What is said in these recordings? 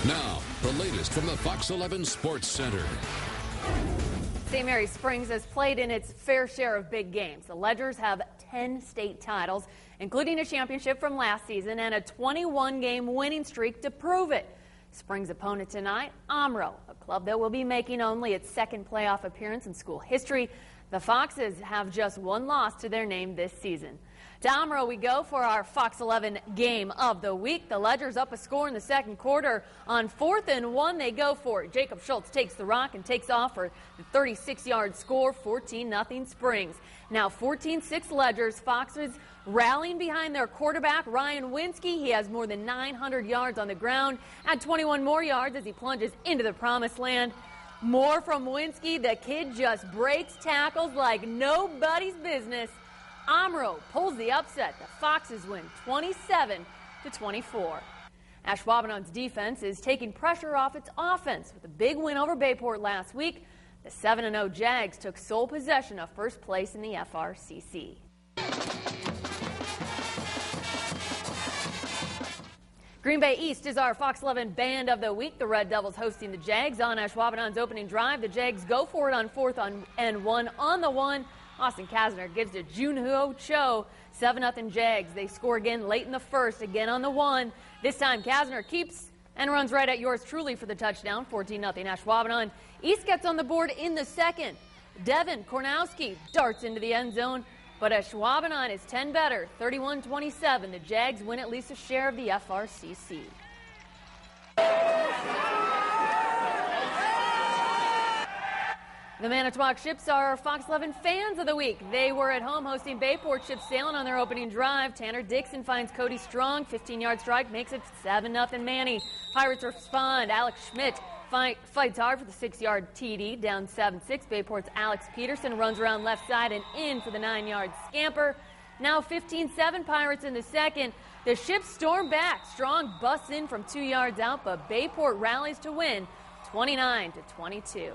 Now, the latest from the Fox 11 Sports Center. St. Mary's Springs has played in its fair share of big games. The Ledgers have 10 state titles, including a championship from last season and a 21-game winning streak to prove it. Springs' opponent tonight, Omro, a club that will be making only its second playoff appearance in school history. The Foxes have just one loss to their name this season. To Omro we go for our Fox 11 game of the week. The Ledgers up a score in the second quarter. On 4th and 1, they go for it. Jacob Schultz takes the rock and takes off for the 36-yard score, 14-0 Springs. Now 14-6 Ledgers. Foxes rallying behind their quarterback, Ryan Winsky. He has more than 900 yards on the ground, add 21 more yards as he plunges into the promised land. More from Winsky. The kid just breaks tackles like nobody's business. Omro pulls the upset. The Foxes win 27-24. Ashwaubenon's defense is taking pressure off its offense with a big win over Bayport last week. The 7-0 Jags took sole possession of first place in the FRCC. Green Bay East is our Fox 11 Band of the Week. The Red Devils hosting the Jags on Ashwaubenon's opening drive. The Jags go for it on 4th and 1 on the 1. Austin Kasner gives to Junho Cho. 7-0 Jags. They score again late in the first, again on the 1. This time Kasner keeps and runs right at yours truly for the touchdown. 14-0 Ashwaubenon. East gets on the board in the second. Devin Kornowski darts into the end zone, but Ashwaubenon is 10 better. 31-27. The Jags win at least a share of the FRCC. The Manitowoc Ships are Fox 11 fans of the week. They were at home hosting Bayport. Ships sailing on their opening drive. Tanner Dixon finds Cody Strong. 15-yard strike makes it 7-0 Manny. Pirates respond. Alex Schmidt fights hard for the 6-yard TD. Down 7-6. Bayport's Alex Peterson runs around left side and in for the 9-yard scamper. Now 15-7 Pirates in the second. The Ships storm back. Strong busts in from 2 yards out, but Bayport rallies to win 29-22.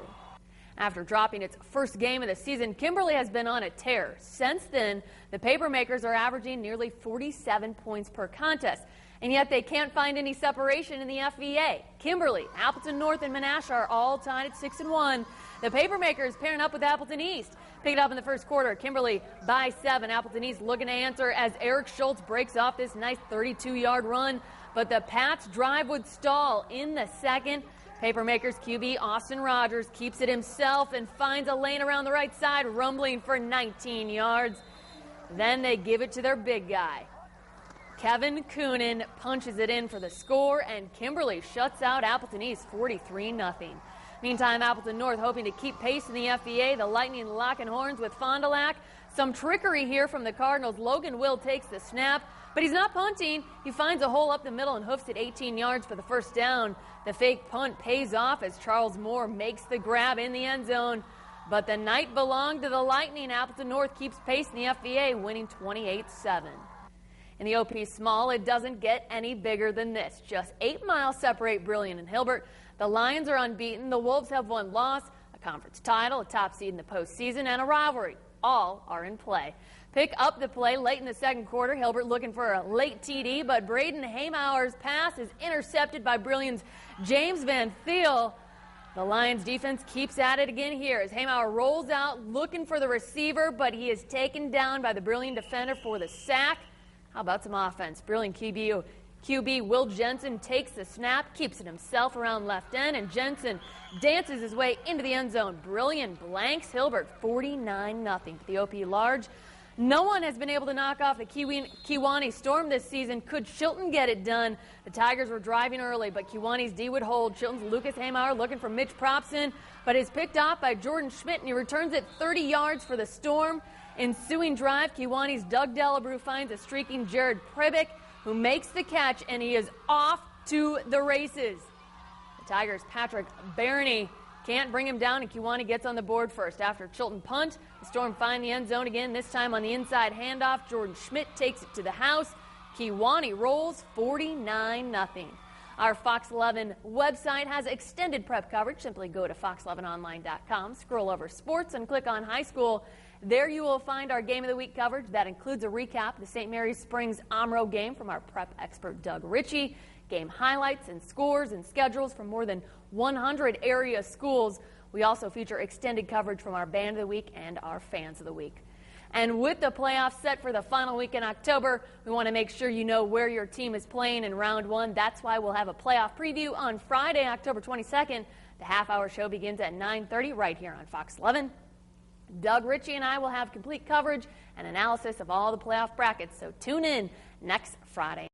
After dropping its first game of the season, Kimberly has been on a tear. Since then, the Papermakers are averaging nearly 47 points per contest, and yet they can't find any separation in the FVA. Kimberly, Appleton North, and Menasha are all tied at 6-1. The Papermakers pairing up with Appleton East. Pick it up in the first quarter. Kimberly by 7. Appleton East looking to answer as Eric Schultz breaks off this nice 32-yard run, but the Pats' drive would stall in the second. Papermakers QB Austin Rogers keeps it himself and finds a lane around the right side, rumbling for 19 yards. Then they give it to their big guy. Kevin Coonan punches it in for the score, and Kimberly shuts out Appleton East 43-0. Meantime, Appleton North hoping to keep pace in the FVA. The Lightning locking horns with Fond du Lac. Some trickery here from the Cardinals. Logan Will takes the snap, but he's not punting. He finds a hole up the middle and hoofs it 18 yards for the first down. The fake punt pays off as Charles Moore makes the grab in the end zone. But the night belonged to the Lightning. Appleton North keeps pace in the FVA, winning 28-7. In the OP Small, it doesn't get any bigger than this. Just 8 miles separate Brillion and Hilbert. The Lions are unbeaten. The Wolves have one loss, a conference title, a top seed in the postseason, and a rivalry. All are in play. Pick up the play late in the second quarter. Hilbert looking for a late TD, but Braden Haymauer's pass is intercepted by Brillion's James Van Thiel. The Lions defense keeps at it again here as Haymauer rolls out looking for the receiver, but he is taken down by the Brillion defender for the sack. How about some offense? Brillion QB Will Jensen takes the snap, keeps it himself around left end, and Jensen dances his way into the end zone. Brillion blanks Hilbert 49-0. The OP large. No one has been able to knock off the Kewanee Storm this season. Could Chilton get it done? The Tigers were driving early, but Kewanee's D would hold. Chilton's Lucas Haymauer looking for Mitch Propson, but is picked off by Jordan Schmidt, and he returns it 30 yards for the Storm. Ensuing drive, Kewanee's Doug Delabrew finds a streaking Jared Pribick, who makes the catch, and he is off to the races. The Tigers' Patrick Barney can't bring him down, and Kewanee gets on the board first. After Chilton punt, the Storm find the end zone again, this time on the inside handoff. Jordan Schmidt takes it to the house. Kewanee rolls 49-0. Our Fox 11 website has extended prep coverage. Simply go to fox11online.com, scroll over sports, and click on high school. There you will find our Game of the Week coverage. That includes a recap of the St. Mary's Springs Omro game from our prep expert Doug Ritchie. game highlights and scores and schedules from more than 100 area schools. We also feature extended coverage from our Band of the Week and our Fans of the Week. And with the playoffs set for the final week in October, we want to make sure you know where your team is playing in round one. That's why we'll have a playoff preview on Friday, October 22nd. The half-hour show begins at 9:30 right here on Fox 11. Doug Ritchie and I will have complete coverage and analysis of all the playoff brackets, so tune in next Friday.